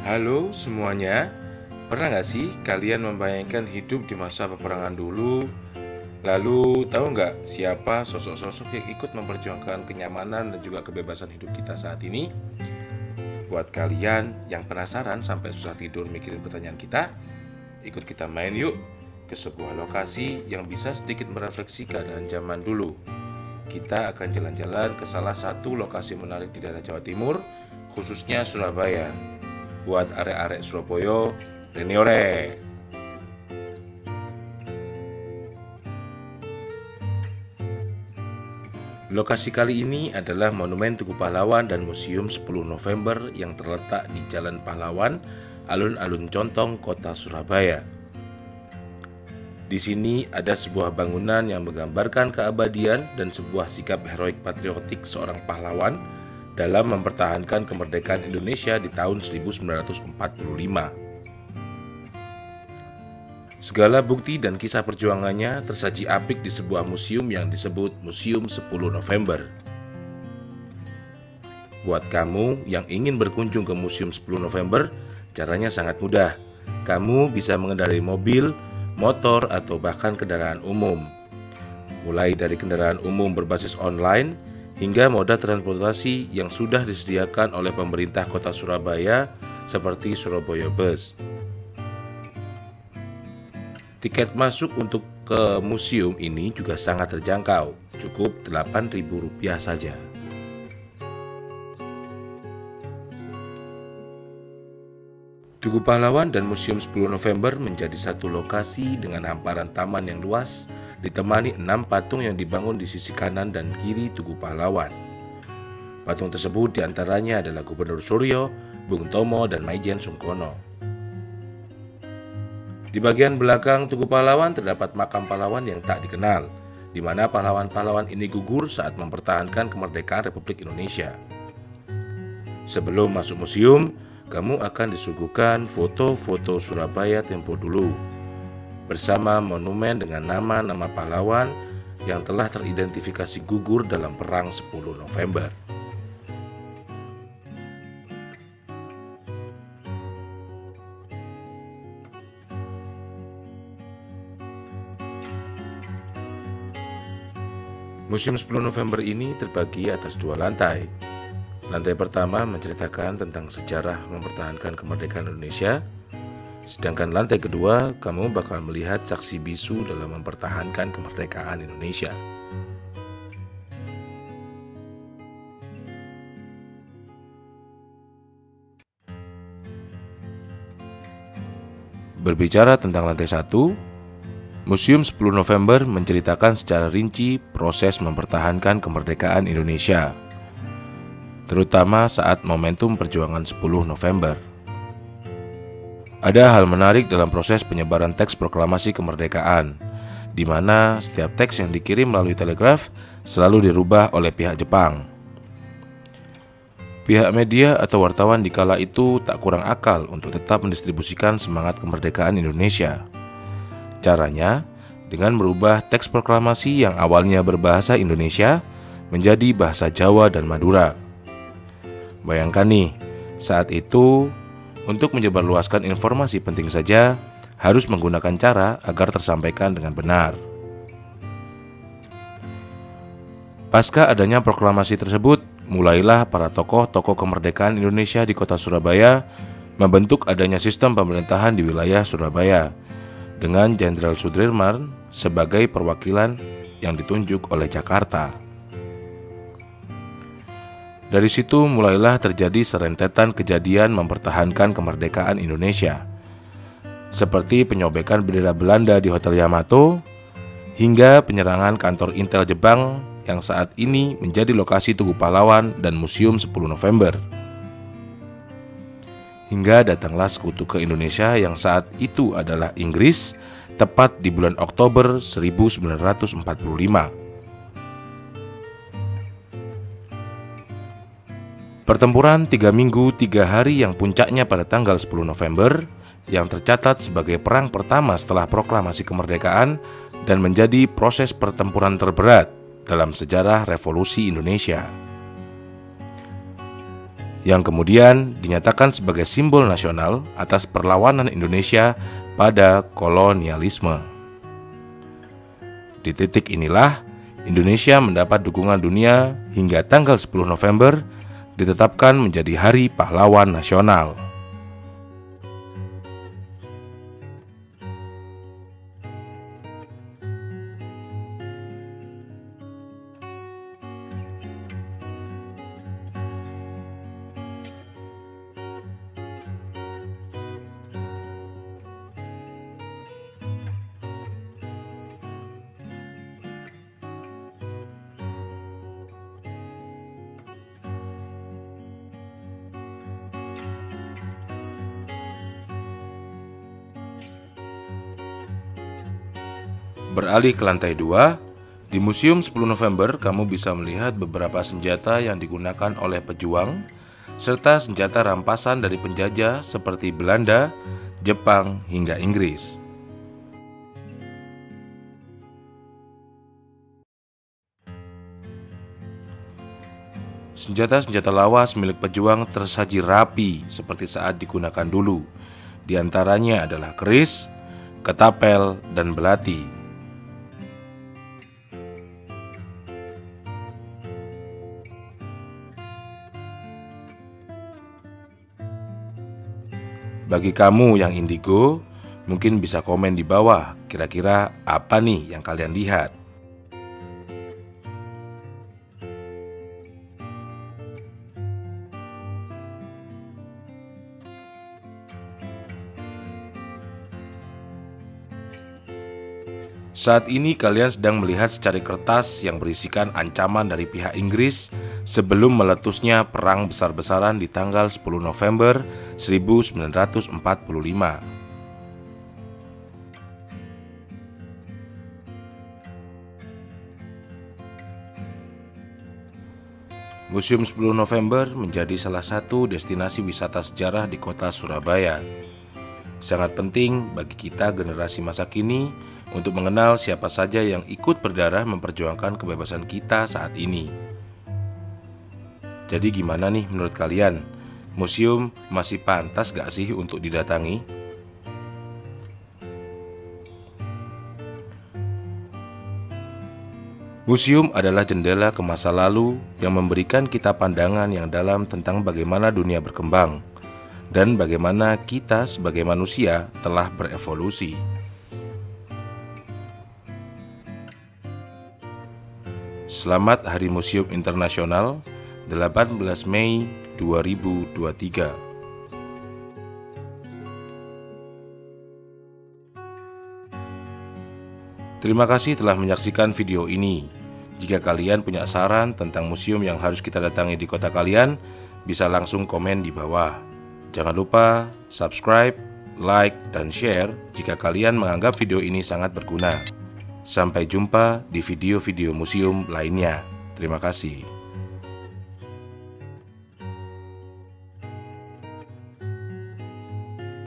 Halo semuanya, pernah nggak sih kalian membayangkan hidup di masa peperangan dulu? Lalu tahu nggak siapa sosok-sosok yang ikut memperjuangkan kenyamanan dan juga kebebasan hidup kita saat ini? Buat kalian yang penasaran sampai susah tidur mikirin pertanyaan kita, ikut kita main yuk ke sebuah lokasi yang bisa sedikit merefleksi keadaan zaman dulu. Kita akan jalan-jalan ke salah satu lokasi menarik di daerah Jawa Timur, khususnya Surabaya. Buat arek-arek Surabaya, rene ore. Lokasi kali ini adalah Monumen Tugu Pahlawan dan Museum 10 November yang terletak di Jalan Pahlawan, alun-alun Contong, Kota Surabaya. Di sini ada sebuah bangunan yang menggambarkan keabadian dan sebuah sikap heroik patriotik seorang pahlawan dalam mempertahankan kemerdekaan Indonesia di tahun 1945. Segala bukti dan kisah perjuangannya tersaji apik di sebuah museum yang disebut Museum 10 November. Buat kamu yang ingin berkunjung ke Museum 10 November, caranya sangat mudah. Kamu bisa mengendarai mobil, motor, atau bahkan kendaraan umum. Mulai dari kendaraan umum berbasis online, hingga moda transportasi yang sudah disediakan oleh pemerintah kota Surabaya seperti Surabaya Bus. Tiket masuk untuk ke museum ini juga sangat terjangkau, cukup Rp8.000 saja. Tugu Pahlawan dan Museum 10 November menjadi satu lokasi dengan hamparan taman yang luas, ditemani 6 patung yang dibangun di sisi kanan dan kiri Tugu Pahlawan. Patung tersebut diantaranya adalah Gubernur Suryo, Bung Tomo, dan Maijen Sungkono. Di bagian belakang Tugu Pahlawan terdapat makam pahlawan yang tak dikenal, di mana pahlawan-pahlawan ini gugur saat mempertahankan kemerdekaan Republik Indonesia. Sebelum masuk museum, kamu akan disuguhkan foto-foto Surabaya tempo dulu, bersama monumen dengan nama-nama pahlawan yang telah teridentifikasi gugur dalam Perang 10 November. Museum 10 November ini terbagi atas 2 lantai. Lantai pertama menceritakan tentang sejarah mempertahankan kemerdekaan Indonesia, sedangkan lantai kedua kamu bakal melihat saksi bisu dalam mempertahankan kemerdekaan Indonesia. Berbicara tentang lantai 1, Museum 10 November menceritakan secara rinci proses mempertahankan kemerdekaan Indonesia, terutama saat momentum perjuangan 10 November. Ada hal menarik dalam proses penyebaran teks proklamasi kemerdekaan, di mana setiap teks yang dikirim melalui telegraf selalu dirubah oleh pihak Jepang. Pihak media atau wartawan di kala itu tak kurang akal untuk tetap mendistribusikan semangat kemerdekaan Indonesia. Caranya, dengan merubah teks proklamasi yang awalnya berbahasa Indonesia menjadi bahasa Jawa dan Madura. Bayangkan nih, saat itu untuk menyebarluaskan informasi penting saja harus menggunakan cara agar tersampaikan dengan benar. Pasca adanya proklamasi tersebut, mulailah para tokoh-tokoh kemerdekaan Indonesia di kota Surabaya membentuk adanya sistem pemerintahan di wilayah Surabaya dengan Jenderal Sudirman sebagai perwakilan yang ditunjuk oleh Jakarta. Dari situ mulailah terjadi serentetan kejadian mempertahankan kemerdekaan Indonesia, seperti penyobekan bendera Belanda di Hotel Yamato, hingga penyerangan kantor Intel Jepang yang saat ini menjadi lokasi Tugu Pahlawan dan Museum 10 November. Hingga datanglah sekutu ke Indonesia yang saat itu adalah Inggris, tepat di bulan Oktober 1945. Pertempuran 3 minggu 3 hari yang puncaknya pada tanggal 10 November yang tercatat sebagai perang pertama setelah proklamasi kemerdekaan dan menjadi proses pertempuran terberat dalam sejarah revolusi Indonesia. yang kemudian dinyatakan sebagai simbol nasional atas perlawanan Indonesia pada kolonialisme. Di titik inilah Indonesia mendapat dukungan dunia hingga tanggal 10 November ditetapkan menjadi Hari Pahlawan Nasional. Beralih ke lantai 2, di Museum 10 November kamu bisa melihat beberapa senjata yang digunakan oleh pejuang, serta senjata rampasan dari penjajah seperti Belanda, Jepang, hingga Inggris. Senjata-senjata lawas milik pejuang tersaji rapi seperti saat digunakan dulu. Di antaranya adalah keris, ketapel, dan belati. Bagi kamu yang indigo, mungkin bisa komen di bawah, kira-kira apa nih yang kalian lihat? Saat ini kalian sedang melihat secari kertas yang berisikan ancaman dari pihak Inggris sebelum meletusnya perang besar-besaran di tanggal 10 November 1945. Museum 10 November menjadi salah satu destinasi wisata sejarah di kota Surabaya. Sangat penting bagi kita generasi masa kini untuk mengenal siapa saja yang ikut berdarah memperjuangkan kebebasan kita saat ini. Jadi gimana nih menurut kalian? Museum masih pantas gak sih untuk didatangi? Museum adalah jendela ke masa lalu yang memberikan kita pandangan yang dalam tentang bagaimana dunia berkembang dan bagaimana kita sebagai manusia telah berevolusi. Selamat Hari Museum Internasional 18 Mei 2023. Terima kasih telah menyaksikan video ini. Jika kalian punya saran tentang museum yang harus kita datangi di kota kalian, bisa langsung komen di bawah. Jangan lupa subscribe, like, dan share jika kalian menganggap video ini sangat berguna. Sampai jumpa di video-video museum lainnya. Terima kasih.